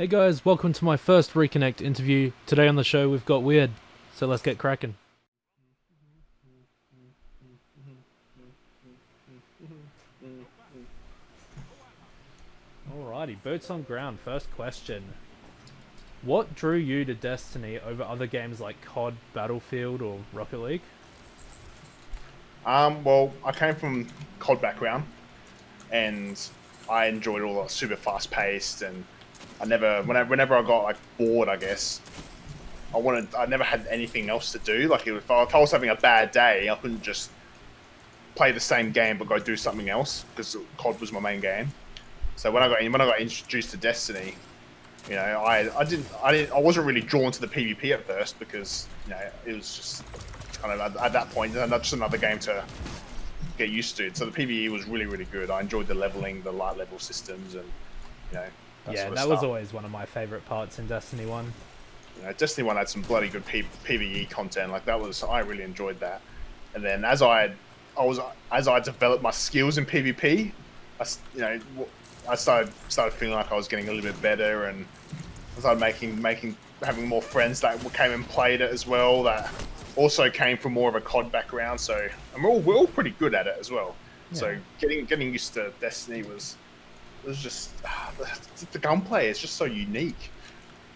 Hey guys, welcome to my first Reconnect interview. Today on the show we've got Wweeaarrdd, so let's get cracking. Alrighty, boots on ground. First question. What drew you to Destiny over other games like COD, Battlefield, or Rocket League? Well, I came from COD background, and I enjoyed all the super fast paced, and whenever I got like bored, I guess I never had anything else to do. Like if I was having a bad day, I couldn't just play the same game but go do something else because COD was my main game. So when I got introduced to Destiny, I wasn't really drawn to the PvP at first because it was just kind of at that point just another game to get used to. So the PvE was really, really good. I enjoyed the leveling, the light level systems, and That was always one of my favorite parts in Destiny 1. Destiny 1 had some bloody good PvE content. I really enjoyed that. And then as I developed my skills in PvP, I started feeling like I was getting a little bit better, and I started having more friends that came and played it as well. That also came from more of a COD background, and we're all pretty good at it as well. Yeah. So getting used to Destiny was just the gunplay is just so unique.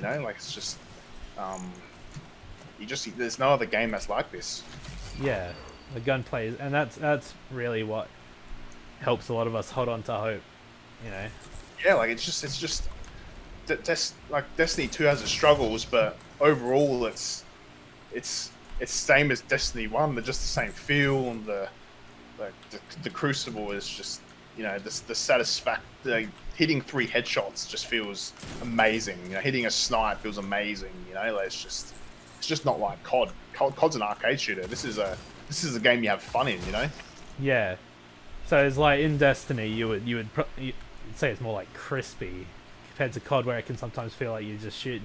It's just there's no other game that's like this. Yeah, the gunplay, and that's really what helps a lot of us hold on to hope. Yeah, Destiny 2 has its struggles, but overall it's same as Destiny 1. They're just the same feel, and the Crucible is just the satisfaction. Hitting 3 headshots just feels amazing. Hitting a snipe feels amazing. It's just not like COD. COD's an arcade shooter. This is a game you have fun in. Yeah. So it's like in Destiny, you would say it's more like crispy compared to COD, where it can sometimes feel like you're just shooting,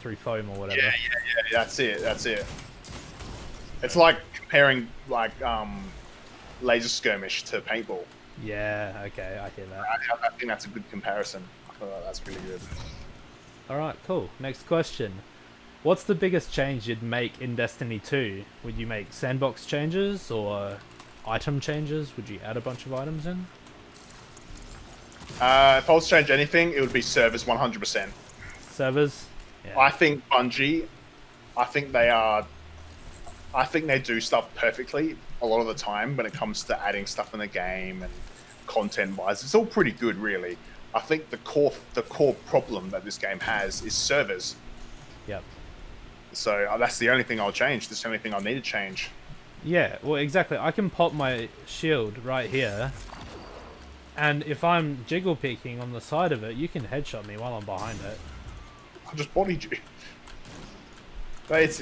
through foam or whatever. Yeah. That's it. It's like comparing laser skirmish to paintball. Yeah. Okay, I hear that. I think that's a good comparison. That's really good. All right, cool. Next question. What's the biggest change you'd make in Destiny 2? Would you make sandbox changes or item changes? Would you add a bunch of items in? If I was to change anything, it would be servers 100%. Servers? Yeah. I think Bungie, I think they do stuff perfectly a lot of the time when it comes to adding stuff in the game and content-wise. It's all pretty good, really. I think the core problem that this game has is servers. Yep. So that's the only thing I'll change. That's the only thing I'll need to change. Yeah, well, exactly. I can pop my shield right here, and if I'm jiggle peeking on the side of it, you can headshot me while I'm behind it. I just bodied you. But it's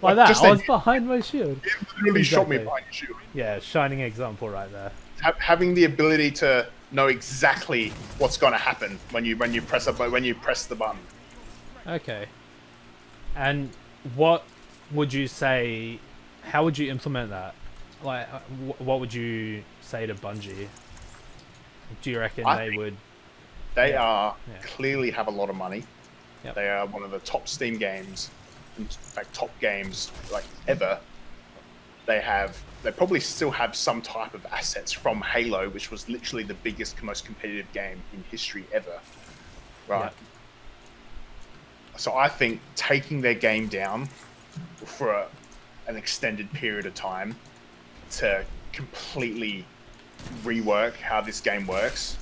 like that. I was behind my shield. You literally shot me behind your shield. Yeah, shining example right there. Having the ability to know exactly what's going to happen when you press the button. Okay. And what would you say? How would you implement that? Like, what would you say to Bungie? Do you reckon they would? They clearly have a lot of money. Yep. They are one of the top Steam games, in fact, top games ever. They probably still have some type of assets from Halo, which was literally the biggest, most competitive game in history ever. Right. Yep. So I think taking their game down for an extended period of time to completely rework how this game works.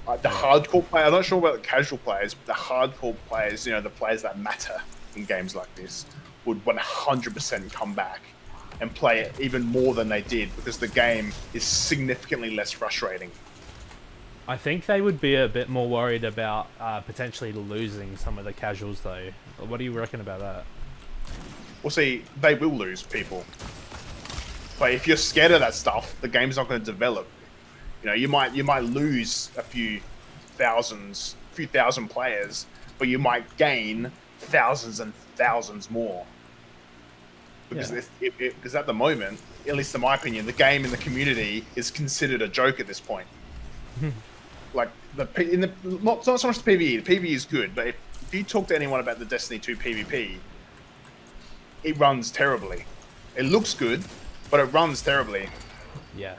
The hardcore player, I'm not sure about the casual players, but the hardcore players, the players that matter in games like this, would 100% come back and play it even more than they did, because the game is significantly less frustrating. I think they would be a bit more worried about potentially losing some of the casuals, though. What do you reckon about that? Well, see, they will lose people. But if you're scared of that stuff, the game's not going to develop. You might lose a few thousand players, but you might gain thousands and thousands more. Because because at the moment, at least in my opinion, the game in the community is considered a joke at this point. like in the not so much the PvE. The PvE is good, but if you talk to anyone about the Destiny 2 PvP, it runs terribly. It looks good, but it runs terribly. Yeah.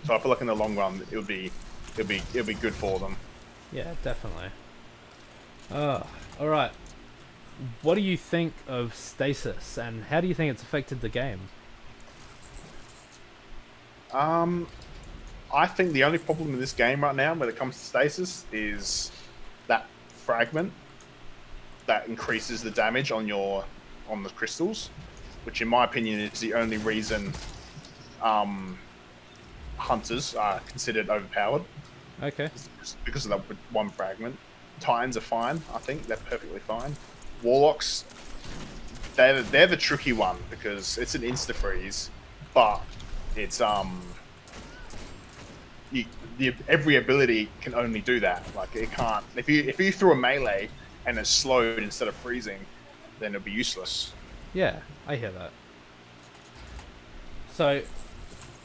So I feel like in the long run, it'll be good for them. Yeah, definitely. All right. What do you think of stasis, and how do you think it's affected the game? I think the only problem in this game right now, when it comes to stasis, is that fragment that increases the damage on the crystals, which, in my opinion, is the only reason hunters are considered overpowered. Okay. Because of that one fragment. Titans are fine. I think they're perfectly fine. Warlocks, they're the tricky one because it's an insta freeze, but it's every ability can only do that. Like it can't. If you threw a melee and it's slowed instead of freezing, then it'll be useless. Yeah, I hear that. So,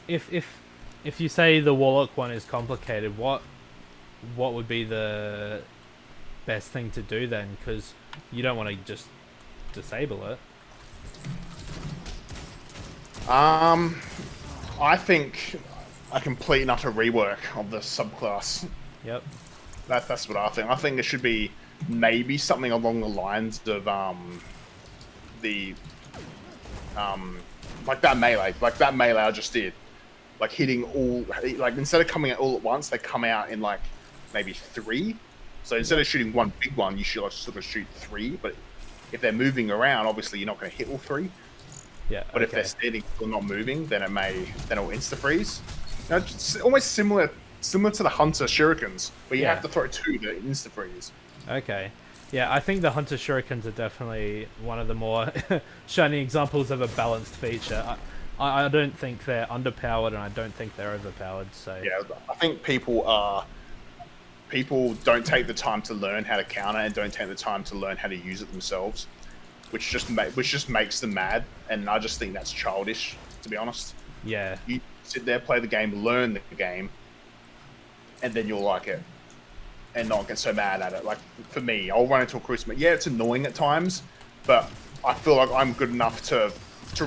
if you say the Warlock one is complicated, what would be the best thing to do then? Because you don't want to just disable it. I think a complete and utter rework of the subclass. Yep. That's what I think. I think it should be maybe something along the lines of like that melee I just did, like hitting all, like instead of coming out all at once, they come out in like maybe 3. So instead of shooting one big one, you should sort of shoot 3. But if they're moving around, obviously you're not going to hit all 3. Yeah. But if they're standing or not moving, then it'll insta freeze. You know, it's almost similar to the Hunter Shurikens, where you have to throw 2 to insta freeze. Okay. Yeah, I think the Hunter Shurikens are definitely one of the more shining examples of a balanced feature. I don't think they're underpowered, and I don't think they're overpowered. So yeah, I think people don't take the time to learn how to counter and don't take the time to learn how to use it themselves, which just makes them mad. And I just think that's childish, to be honest. Yeah. You sit there, play the game, learn the game, and then you'll like it. And not get so mad at it. Like, for me, I'll run into a crucible. Yeah, it's annoying at times, but I feel like I'm good enough to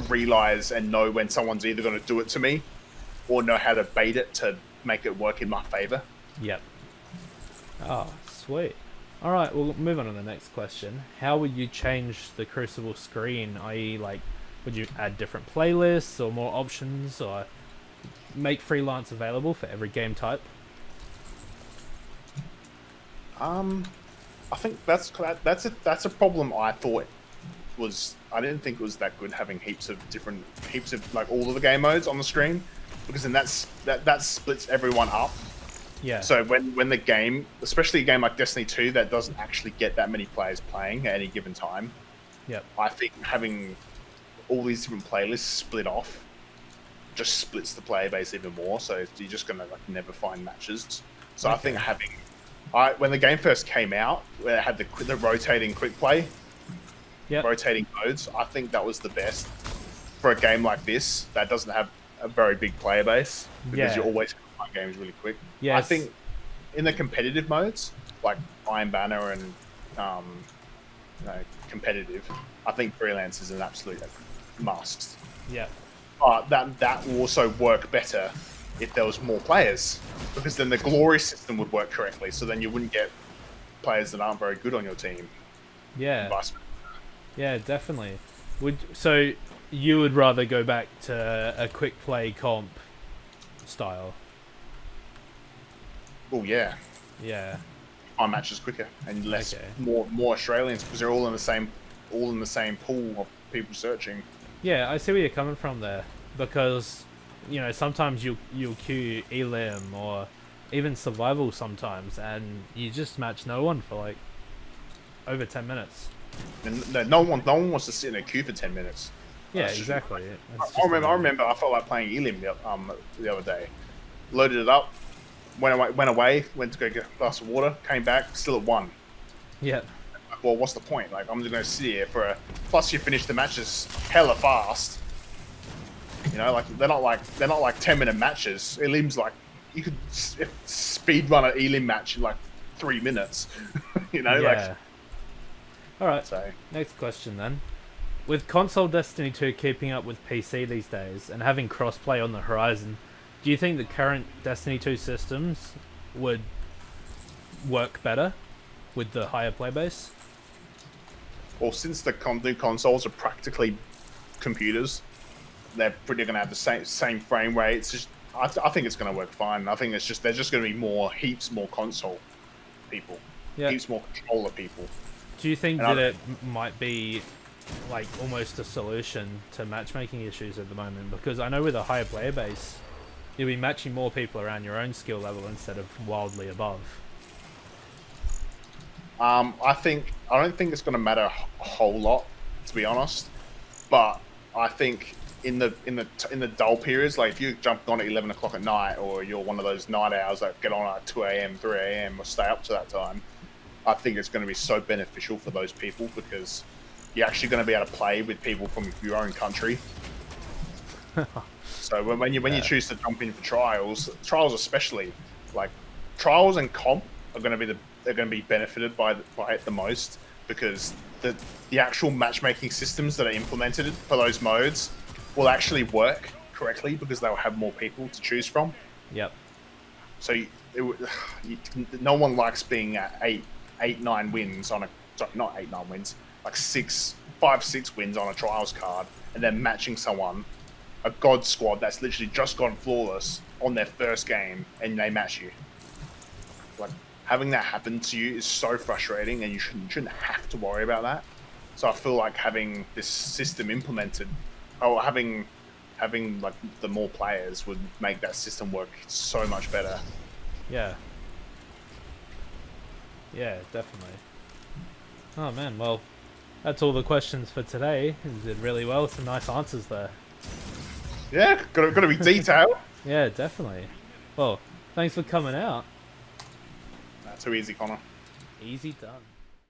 realize and know when someone's either going to do it to me or know how to bait it to make it work in my favor. Yep. Oh, sweet. All right, we'll move on to the next question. How would you change the Crucible screen? I.e., like, would you add different playlists or more options, or make freelance available for every game type? I think that's a problem. I didn't think it was that good having heaps of like all of the game modes on the screen, because then that splits everyone up. Yeah. So when the game, especially a game like Destiny 2 that doesn't actually get that many players playing at any given time, Yep. I think having all these different playlists split off just splits the player base even more. So you're just gonna like never find matches. So I think when the game first came out, where it had the rotating quick play, rotating modes, I think that was the best for a game like this that doesn't have a very big player base, because you always find games really quick. Yes. I think in the competitive modes, like Iron Banner and competitive, I think freelance is an absolute must. Yeah. But that will also work better if there was more players, because then the glory system would work correctly. So then you wouldn't get players that aren't very good on your team. Yeah. Yeah, definitely. So you would rather go back to a quick play comp style? Oh yeah. Yeah. Our matches quicker and less more Australians, because they're all in the same pool of people searching. Yeah, I see where you're coming from there, because sometimes you'll queue Elim or even survival sometimes, and you just match no one for like over 10 minutes. And no one wants to sit in a queue for 10 minutes. Yeah, exactly. I remember I felt like playing Elim the other day. Loaded it up, went away, went to go get a glass of water, came back, still at 1. Yeah. Well, what's the point? Like, I'm just going to sit here plus you finish the matches hella fast. Like they're not like 10-minute matches. Elim's like speed run an Elim match in like 3 minutes. You know, Yeah. Alright, so next question then. With console Destiny 2 keeping up with PC these days and having crossplay on the horizon, do you think the current Destiny 2 systems would work better with the higher play base? well, since the new consoles are practically computers, they're pretty going to have the same frame rate. It's just, I think it's going to work fine. I think it's just there's just going to be heaps more console people, heaps more controller people. Do you think that it might be like almost a solution to matchmaking issues at the moment? Because I know with a higher player base, you'll be matching more people around your own skill level instead of wildly above. I don't think it's going to matter a whole lot, to be honest. But I think in the dull periods, like if you jump on at 11 o'clock at night, or you're one of those night owls that get on at 2 a.m., 3 a.m., or stay up to that time, I think it's going to be so beneficial for those people because you're actually going to be able to play with people from your own country. So when you choose to jump in for trials especially, like trials and comp are going to be benefited by it the most because the actual matchmaking systems that are implemented for those modes will actually work correctly because they'll have more people to choose from. Yep. So no one likes being at 8-9 wins on not 8-9 wins, like 5-6 wins on a trials card, and then matching someone, a god squad that's literally just gone flawless on their first game, and they match you. Like having that happen to you is so frustrating, and you shouldn't have to worry about that. So I feel like having this system implemented, or having like the more players would make that system work so much better. Yeah. Yeah, definitely. Oh man, well, that's all the questions for today. You did really well. Some nice answers there. Yeah, got to be detailed. Yeah, definitely. Well, thanks for coming out. Too easy, Connor. Easy done.